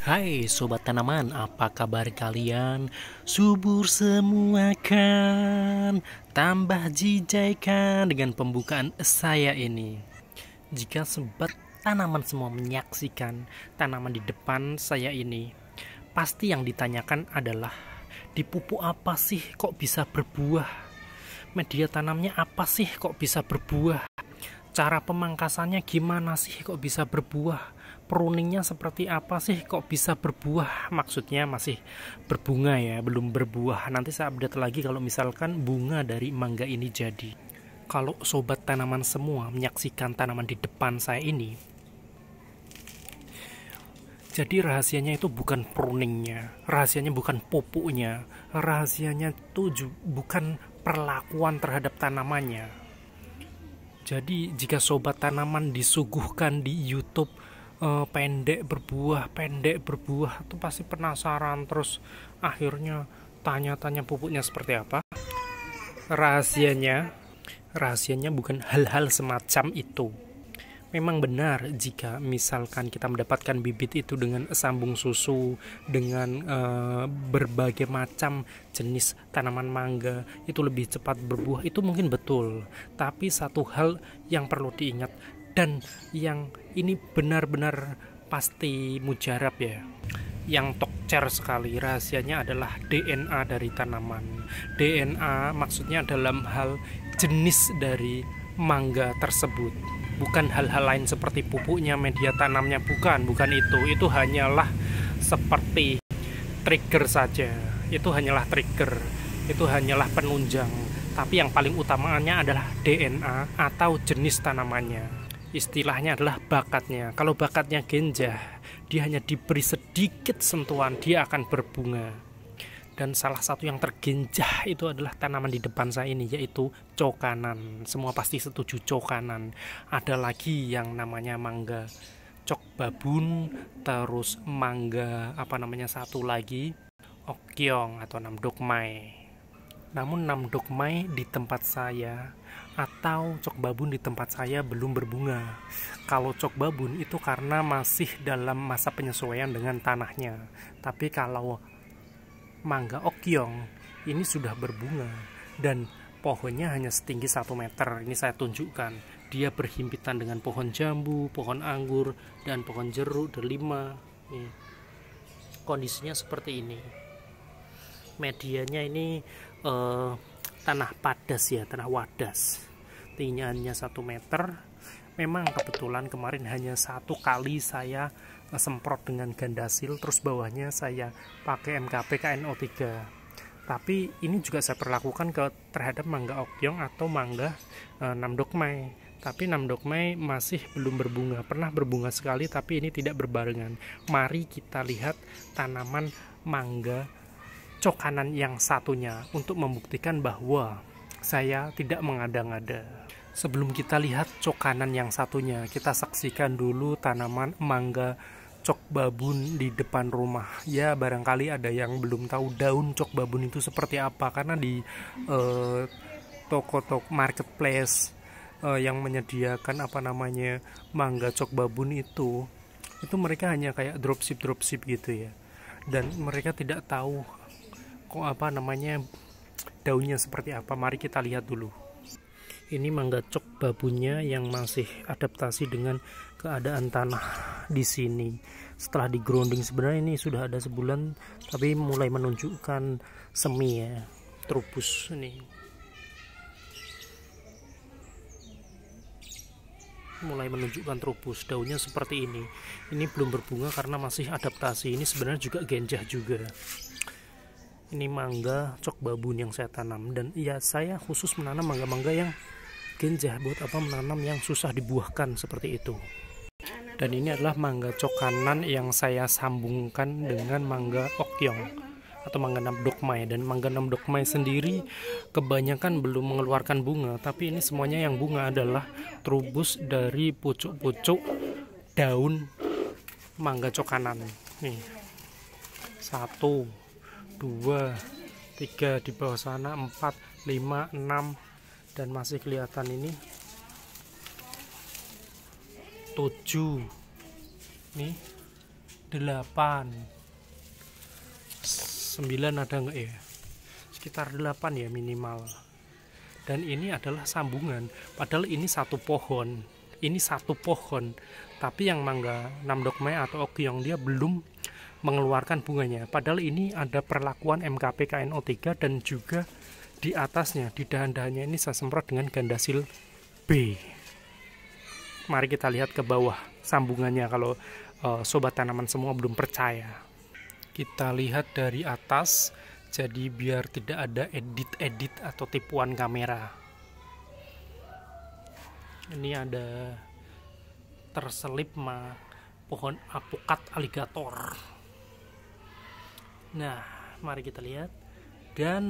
Hai sobat tanaman, apa kabar kalian? Subur semua kan? Tambah jijai kan dengan pembukaan saya ini? Jika sobat tanaman semua menyaksikan tanaman di depan saya ini, pasti yang ditanyakan adalah, di pupuk apa sih kok bisa berbuah? Media tanamnya apa sih kok bisa berbuah? Cara pemangkasannya gimana sih kok bisa berbuah? Pruningnya seperti apa sih kok bisa berbuah? Maksudnya masih berbunga ya, belum berbuah. Nanti saya update lagi kalau misalkan bunga dari mangga ini jadi. Kalau sobat tanaman semua menyaksikan tanaman di depan saya ini, jadi rahasianya itu bukan pruningnya, rahasianya bukan pupuknya, rahasianya itu bukan perlakuan terhadap tanamannya. Jadi jika sobat tanaman disuguhkan di YouTube pendek berbuah itu pasti penasaran, terus akhirnya tanya-tanya pupuknya seperti apa. Rahasianya bukan hal-hal semacam itu. Memang benar jika misalkan kita mendapatkan bibit itu dengan sambung susu, dengan berbagai macam jenis tanaman mangga itu lebih cepat berbuah, itu mungkin betul. Tapi satu hal yang perlu diingat, dan yang ini benar-benar pasti mujarab ya, yang tokcer sekali, rahasianya adalah DNA dari tanaman. DNA maksudnya dalam hal jenis dari mangga tersebut, bukan hal-hal lain seperti pupuknya, media tanamnya, bukan itu hanyalah seperti trigger saja, itu hanyalah trigger, itu hanyalah penunjang, tapi yang paling utamanya adalah DNA atau jenis tanamannya. Istilahnya adalah bakatnya. Kalau bakatnya genjah, dia hanya diberi sedikit sentuhan, dia akan berbunga. Dan salah satu yang tergenjah itu adalah tanaman di depan saya ini, yaitu cokanan. Semua pasti setuju cokanan. Ada lagi yang namanya mangga cok babun, terus mangga satu lagi okyong atau namdokmai. Namun namdokmai di tempat saya atau cok babun di tempat saya belum berbunga. Kalau cok babun itu karena masih dalam masa penyesuaian dengan tanahnya. Tapi kalau mangga okyong ini sudah berbunga dan pohonnya hanya setinggi 1 meter. Ini saya tunjukkan, dia berhimpitan dengan pohon jambu, pohon anggur, dan pohon jeruk, delima. Nih, kondisinya seperti ini. Medianya ini tanah padas ya, tanah wadas, tingginya hanya 1 meter. Memang kebetulan kemarin hanya 1 kali saya semprot dengan gandasil, terus bawahnya saya pakai MKP KNO3. Tapi ini juga saya perlakukan terhadap mangga okyong atau mangga namdokmai. Tapi namdokmai masih belum berbunga, pernah berbunga sekali tapi ini tidak berbarengan. Mari kita lihat tanaman mangga cokanan yang satunya untuk membuktikan bahwa saya tidak mengada-ngada. Sebelum kita lihat cokanan yang satunya, kita saksikan dulu tanaman mangga cok babun di depan rumah. Ya, barangkali ada yang belum tahu daun cok babun itu seperti apa, karena di toko-toko marketplace yang menyediakan mangga cok babun itu mereka hanya kayak dropship gitu ya, dan mereka tidak tahu daunnya seperti apa. Mari kita lihat dulu. Ini mangga cok babunnya yang masih adaptasi dengan keadaan tanah di sini. Setelah di grounding, sebenarnya ini sudah ada sebulan, tapi mulai menunjukkan semi ya, trubus ini. Mulai menunjukkan trubus, daunnya seperti ini. Ini belum berbunga karena masih adaptasi. Ini sebenarnya juga genjah juga. Ini mangga cok babun yang saya tanam, dan ya saya khusus menanam mangga-mangga yang genjah. Buat apa menanam yang susah dibuahkan seperti itu. Dan ini adalah mangga cokanan yang saya sambungkan dengan mangga okyong atau mangga namdokmai. Dan mangga namdokmai sendiri kebanyakan belum mengeluarkan bunga, tapi ini semuanya yang bunga adalah trubus dari pucuk-pucuk daun mangga cokanan. Nih, 1, 2, 3 di bawah sana, 4, 5, 6, dan masih kelihatan ini 7 nih, 8, 9 ada nggak ya? Sekitar 8 ya minimal. Dan ini adalah sambungan, padahal ini satu pohon, tapi yang mangga namdokmai atau okyong dia belum mengeluarkan bunganya, padahal ini ada perlakuan MKP KNO3 dan juga di atasnya, di dahan-dahannya ini saya semprot dengan gandasil B. Mari kita lihat ke bawah sambungannya kalau sobat tanaman semua belum percaya. Kita lihat dari atas, jadi biar tidak ada edit-edit atau tipuan kamera. Ini ada terselip pohon apokat aligator. Nah, mari kita lihat. Dan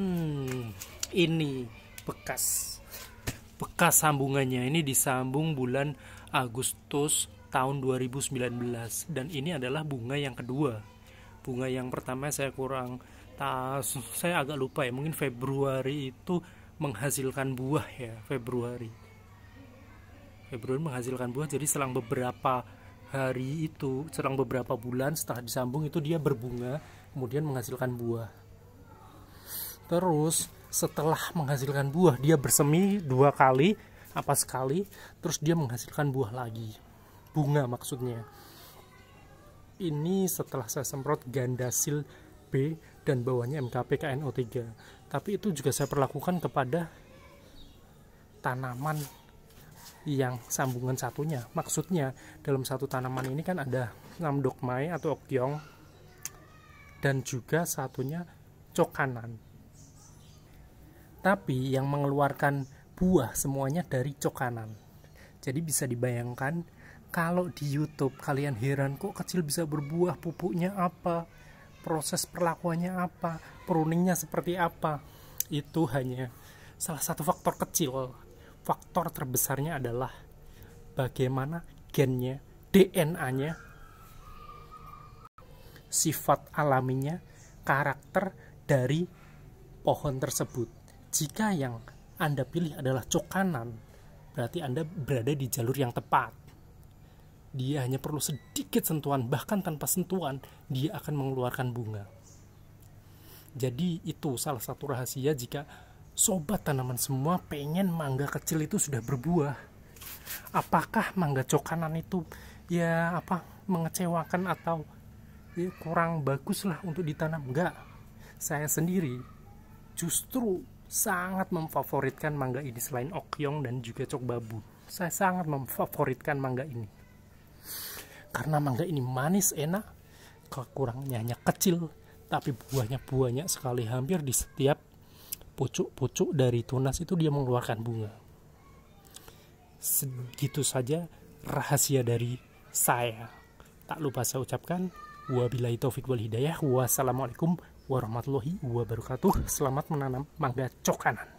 ini bekas sambungannya. Ini disambung bulan Agustus tahun 2019. Dan ini adalah bunga yang kedua. Bunga yang pertama saya agak lupa ya, mungkin Februari itu menghasilkan buah ya, Februari menghasilkan buah. Jadi selang beberapa bulan setelah disambung itu dia berbunga, kemudian menghasilkan buah. Terus setelah menghasilkan buah dia bersemi 2 kali sekali, terus dia menghasilkan buah lagi, bunga maksudnya. Ini setelah saya semprot gandasil B dan bawahnya MKP KNO3. Tapi itu juga saya perlakukan kepada tanaman yang sambungan satunya. Maksudnya dalam satu tanaman ini kan ada namdokmai atau okyong dan juga satunya cokanan. Tapi yang mengeluarkan buah semuanya dari cokanan. Jadi bisa dibayangkan kalau di YouTube kalian heran kok kecil bisa berbuah, pupuknya apa, proses perlakuannya apa, pruningnya seperti apa. Itu hanya salah satu faktor kecil. Faktor terbesarnya adalah bagaimana gennya, DNA-nya, sifat alaminya, karakter dari pohon tersebut. Jika yang Anda pilih adalah cokanan, berarti Anda berada di jalur yang tepat. Dia hanya perlu sedikit sentuhan, bahkan tanpa sentuhan dia akan mengeluarkan bunga. Jadi itu salah satu rahasia jika sobat tanaman semua pengen mangga kecil itu sudah berbuah. Apakah mangga cokanan itu mengecewakan atau kurang bagus lah untuk ditanam? Enggak. Saya sendiri justru sangat memfavoritkan mangga ini selain okyong dan juga cok babu. Saya sangat memfavoritkan mangga ini. Karena mangga ini manis, enak, kekurangannya hanya kecil, tapi buahnya banyak sekali. Hampir di setiap pucuk-pucuk dari tunas itu dia mengeluarkan bunga. Segitu saja rahasia dari saya. Tak lupa saya ucapkan, wabillahi taufik wal hidayah, wassalamualaikum warahmatullahi wabarakatuh. Selamat menanam mangga cokanan.